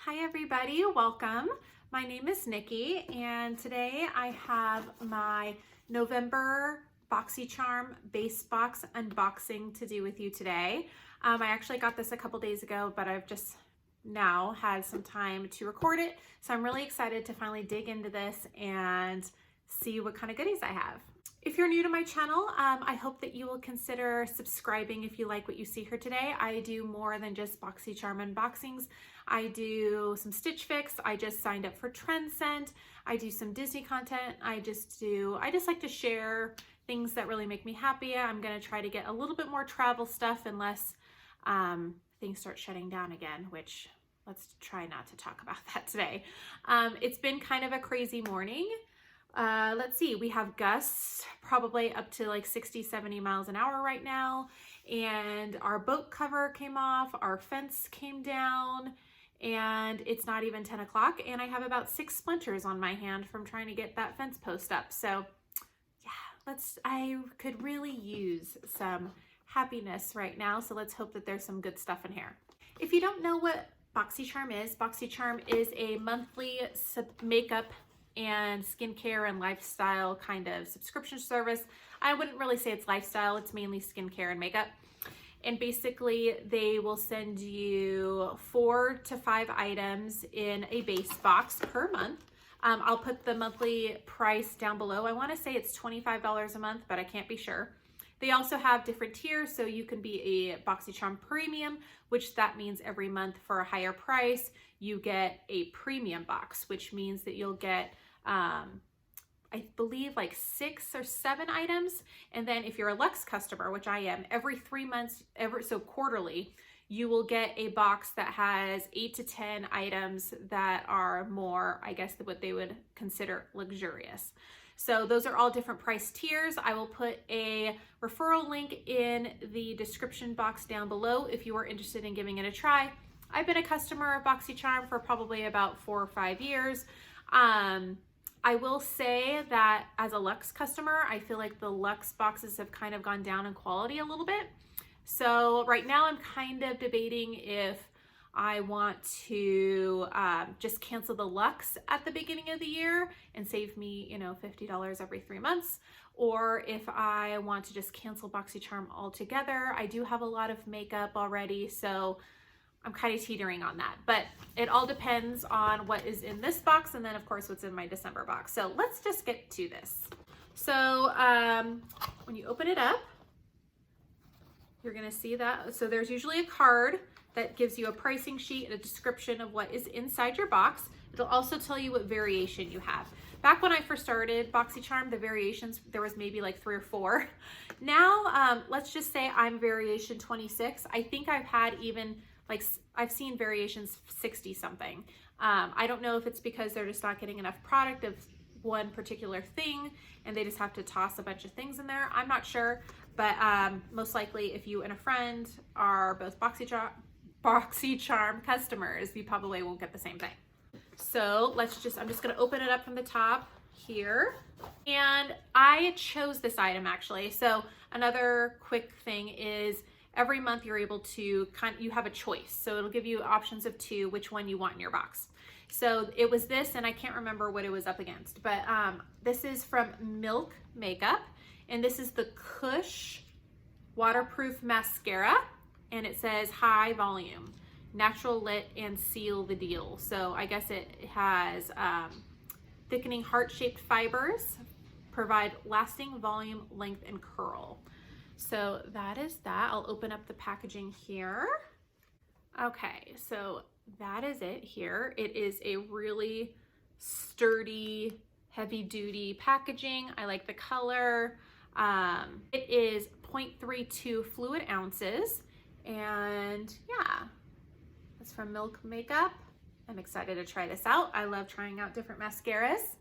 Hi everybody, welcome. My name is Nikki and today I have my November BOXYCHARM base box unboxing to do with you today. I actually got this a couple days ago, but I've just now had some time to record it. So I'm really excited to finally dig into this and see what kind of goodies I have. If you're new to my channel, I hope that you will consider subscribing if you like what you see here today. I do more than just BOXYCHARM unboxings. I do some Stitch Fix. I just signed up for Trend Scent. I do some Disney content. I just like to share things that really make me happy. I'm gonna try to get a little bit more travel stuff unless things start shutting down again, which let's try not to talk about that today. It's been kind of a crazy morning. Let's see, we have gusts probably up to like 60-70 miles an hour right now, and our boat cover came off, our fence came down, and it's not even 10 o'clock, and I have about 6 splinters on my hand from trying to get that fence post up. So yeah, I could really use some happiness right now, so let's hope that there's some good stuff in here. If you don't know what BOXYCHARM is a monthly makeup and skincare and lifestyle kind of subscription service. I wouldn't really say it's lifestyle, it's mainly skincare and makeup. And basically they will send you 4 to 5 items in a base box per month. I'll put the monthly price down below. I wanna say it's $25 a month, but I can't be sure. They also have different tiers, so you can be a BOXYCHARM Premium, which that means every month for a higher price, you get a premium box, which means that you'll get I believe like 6 or 7 items. And then if you're a Luxe customer, which I am, every 3 months, so quarterly, you will get a box that has 8 to 10 items that are more, I guess, what they would consider luxurious. So those are all different price tiers. I will put a referral link in the description box down below if you are interested in giving it a try. I've been a customer of BOXYCHARM for probably about 4 or 5 years. I will say that as a Luxe customer, I feel like the Luxe boxes have kind of gone down in quality a little bit. So right now I'm kind of debating if I want to just cancel the Luxe at the beginning of the year and save me, $50 every 3 months, or if I want to just cancel BOXYCHARM altogether. I do have a lot of makeup already, so I'm kind of teetering on that, but it all depends on what is in this box and then of course what's in my December box. So let's just get to this. So when you open it up, you're gonna see that. So there's usually a card that gives you a pricing sheet and a description of what is inside your box. It'll also tell you what variation you have. Back when I first started BOXYCHARM, the variations, there was maybe like 3 or 4. Now, let's just say I'm variation 26. I think I've had even I've seen variations 60 something. I don't know if it's because they're just not getting enough product of one particular thing and they just have to toss a bunch of things in there. I'm not sure, but most likely if you and a friend are both BOXYCHARM customers, you probably won't get the same thing. So I'm just gonna open it up from the top here. And I chose this item actually. So another quick thing is every month you're able to you have a choice. So it'll give you options of 2, which one you want in your box. So it was this, and I can't remember what it was up against, but this is from Milk Makeup, and this is the Kush Waterproof Mascara, and it says high volume, natural lit, and seal the deal. So I guess it has thickening heart-shaped fibers, provide lasting volume, length, and curl. So that is that. I'll open up the packaging here. Okay, so that is it here. It is a really sturdy, heavy-duty packaging. I like the color. It is 0.32 fluid ounces, and yeah, it's from Milk Makeup. I'm excited to try this out. I love trying out different mascaras.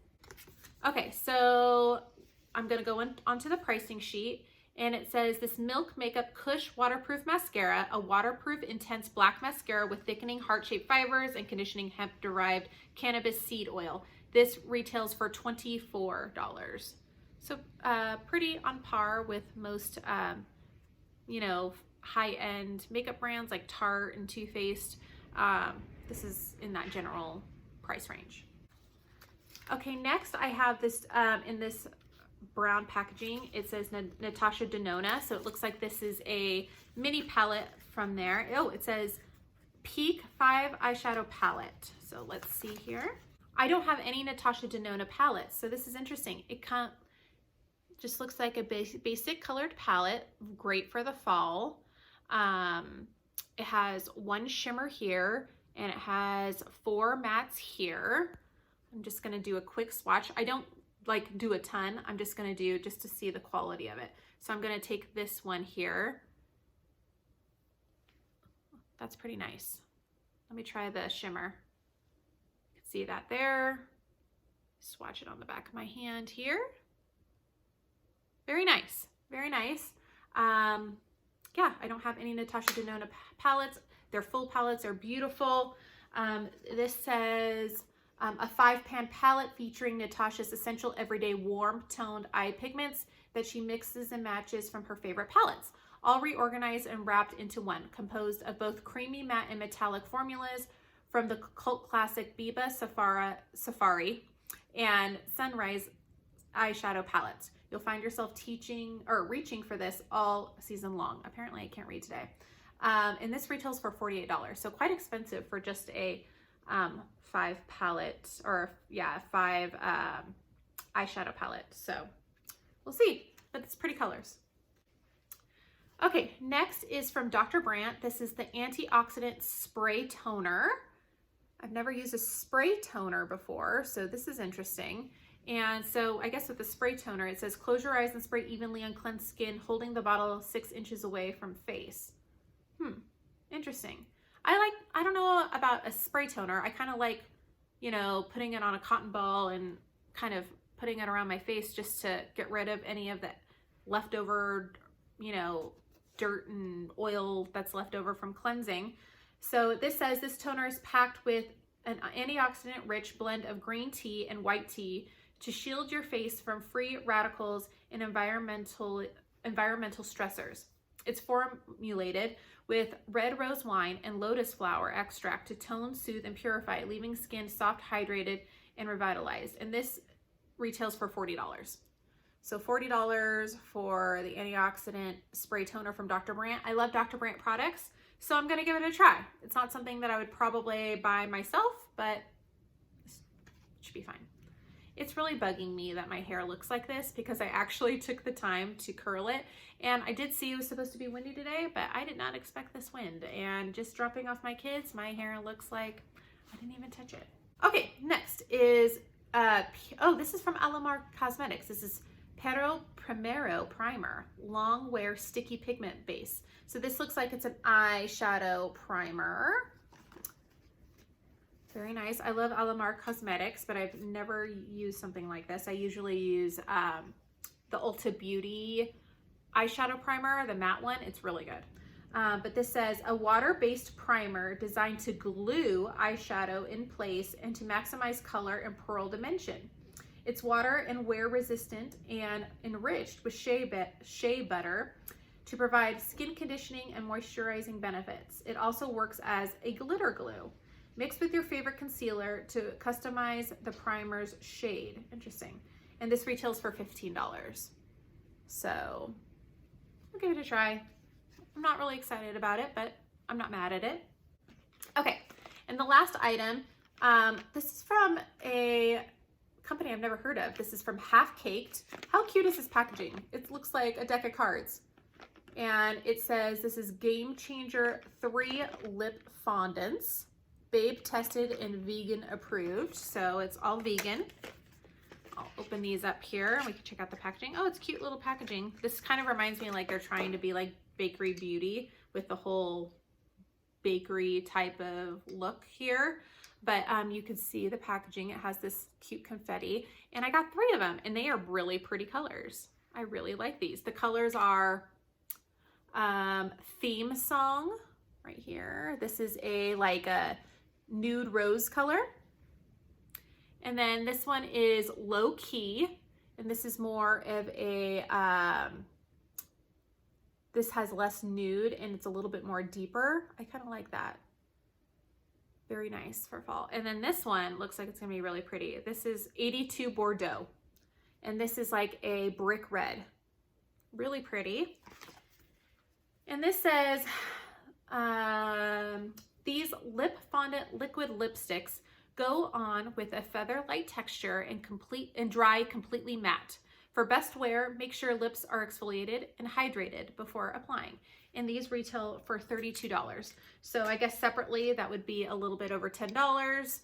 Okay, so I'm gonna go onto the pricing sheet. And it says this Milk Makeup Kush Waterproof Mascara, a waterproof intense black mascara with thickening heart-shaped fibers and conditioning hemp-derived cannabis seed oil. This retails for $24. So pretty on par with most, high-end makeup brands like Tarte and Too Faced. this is in that general price range. Okay, next I have this in this brown packaging. It says NATASHA DENONA, so it looks like this is a mini palette from there. Oh, it says Peak 5 eyeshadow palette. So let's see here. I don't have any NATASHA DENONA palettes, so this is interesting. It just looks like a basic colored palette, great for the fall. It has one shimmer here, and it has 4 mattes here. I'm just gonna do a quick swatch. I don't like do a ton. I'm just gonna do just to see the quality of it. So I'm gonna take this one here. That's pretty nice. Let me try the shimmer. You can see that there. Swatch it on the back of my hand here. Very nice, very nice. Yeah, I don't have any NATASHA DENONA palettes. Their full palettes are beautiful. This says a 5-pan palette featuring NATASHA's essential everyday warm toned eye pigments that she mixes and matches from her favorite palettes, all reorganized and wrapped into one, composed of both creamy matte and metallic formulas from the cult classic Biba Safari and Sunrise eyeshadow palettes. You'll find yourself reaching for this all season long. Apparently I can't read today. And this retails for $48, so quite expensive for just a 5 palette, or yeah, 5 eyeshadow palette. So we'll see, but it's pretty colors. Okay, next is from Dr. Brandt. This is the Antioxidant Spray Toner. I've never used a spray toner before, so this is interesting. And so I guess with the spray toner, it says close your eyes and spray evenly on cleansed skin, holding the bottle 6 inches away from face. Interesting. I don't know about a spray toner. I kind of like, you know, putting it on a cotton ball and kind of putting it around my face just to get rid of any of that leftover, you know, dirt and oil that's left over from cleansing. So this says this toner is packed with an antioxidant rich blend of green tea and white tea to shield your face from free radicals and environmental stressors. It's formulated with red rose wine and lotus flower extract to tone, soothe, and purify, leaving skin soft, hydrated, and revitalized. And this retails for $40. So $40 for the antioxidant spray toner from Dr. Brandt. I love Dr. Brandt products, so I'm gonna give it a try. It's not something that I would probably buy myself, but it should be fine. It's really bugging me that my hair looks like this because I actually took the time to curl it, and I did see it was supposed to be windy today, but I did not expect this wind. And just dropping off my kids, my hair looks like I didn't even touch it. Okay, next is, this is from ALAMAR Cosmetics. This is Primero Primer, long wear sticky pigment base. So this looks like it's an eyeshadow primer. Very nice. I love ALAMAR Cosmetics, but I've never used something like this. I usually use the Ulta Beauty eyeshadow primer, the matte one. It's really good. But this says a water-based primer designed to glue eyeshadow in place and to maximize color and pearl dimension. It's water and wear resistant and enriched with shea butter to provide skin conditioning and moisturizing benefits. It also works as a glitter glue. Mix with your favorite concealer to customize the primer's shade. Interesting. And this retails for $15. So I'll give it a try. I'm not really excited about it, but I'm not mad at it. Okay, and the last item, this is from a company I've never heard of. This is from Half Caked. How cute is this packaging? It looks like a deck of cards. And it says this is Game Changer 3 lip fondants. Babe tested and vegan approved, so it's all vegan. I'll open these up here and we can check out the packaging. Oh, it's cute little packaging. This kind of reminds me like they're trying to be like bakery beauty with the whole bakery type of look here. But you can see the packaging. It has this cute confetti, and I got 3 of them, and they are really pretty colors. I really like these. The colors are Theme Song right here. This is like a nude rose color. And then this one is Low Key, and this is more of a, this has less nude and it's a little bit more deeper. I kind of like that. Very nice for fall. And then this one looks like it's gonna be really pretty. This is 82 Bordeaux. And this is like a brick red. Really pretty. And this says, these lip fondant liquid lipsticks go on with a feather light texture and dry completely matte. For best wear, make sure lips are exfoliated and hydrated before applying. And these retail for $32. So I guess separately that would be a little bit over $10.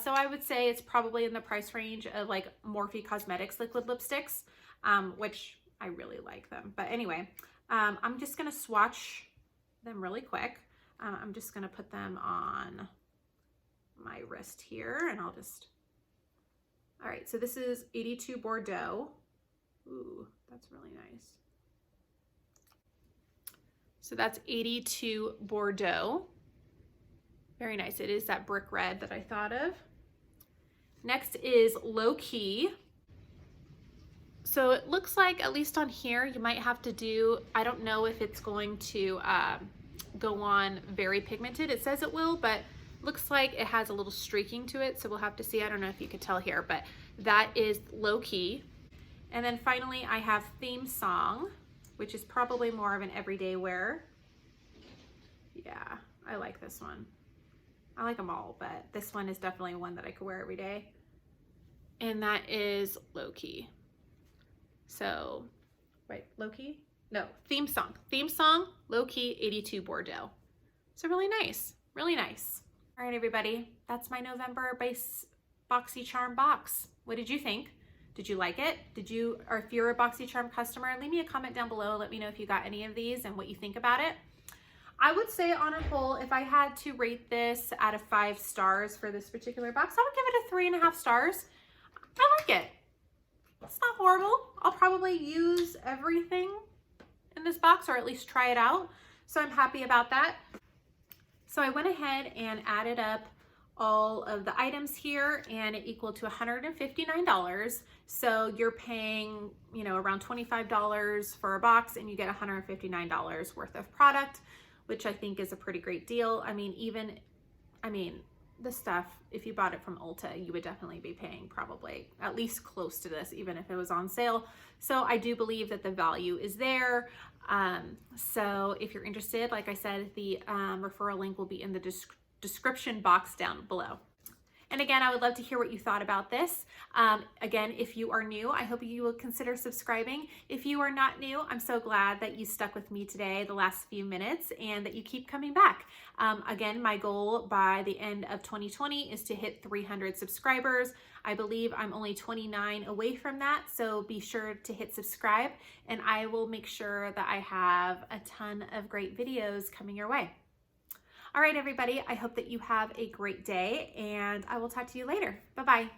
So I would say it's probably in the price range of like Morphe Cosmetics liquid lipsticks, which I really like them. But anyway, I'm just gonna swatch them really quick. I'm just gonna put them on my wrist here and all right, so this is 82 Bordeaux. Ooh, that's really nice. So that's 82 Bordeaux. Very nice. It is that brick red that I thought of. Next is Low Key. So it looks like, at least on here, you might have to do, I don't know if it's going to go on very pigmented. It says it will, but looks like it has a little streaking to it. So we'll have to see. I don't know if you could tell here, but that is Low Key. And then finally I have Theme Song, which is probably more of an everyday wear. Yeah, I like this one. I like them all, but this one is definitely one that I could wear every day. And that is Low Key. So, wait, Low Key? No, Theme Song. Theme Song, Low Key, 82 Bordeaux. So really nice, really nice. All right, everybody, that's my November base BOXYCHARM box. What did you think? Did you like it? Or if you're a BOXYCHARM customer, leave me a comment down below. Let me know if you got any of these and what you think about it. I would say on a whole, if I had to rate this out of 5 stars for this particular box, I would give it a 3.5 stars. I like it. It's not horrible. I'll probably use everything in this box, or at least try it out. So I'm happy about that. So I went ahead and added up all of the items here, and it equaled to $159. So you're paying, you know, around $25 for a box, and you get $159 worth of product, which I think is a pretty great deal. I mean, this stuff, if you bought it from Ulta, you would definitely be paying probably at least close to this, even if it was on sale. So I do believe that the value is there. So if you're interested, like I said, the referral link will be in the description box down below. And again, I would love to hear what you thought about this. Again, if you are new, I hope you will consider subscribing. If you are not new, I'm so glad that you stuck with me today the last few minutes and that you keep coming back. Again, my goal by the end of 2020 is to hit 300 subscribers. I believe I'm only 29 away from that, so be sure to hit subscribe, and I will make sure that I have a ton of great videos coming your way. All right, everybody, I hope that you have a great day, and I will talk to you later. Bye-bye.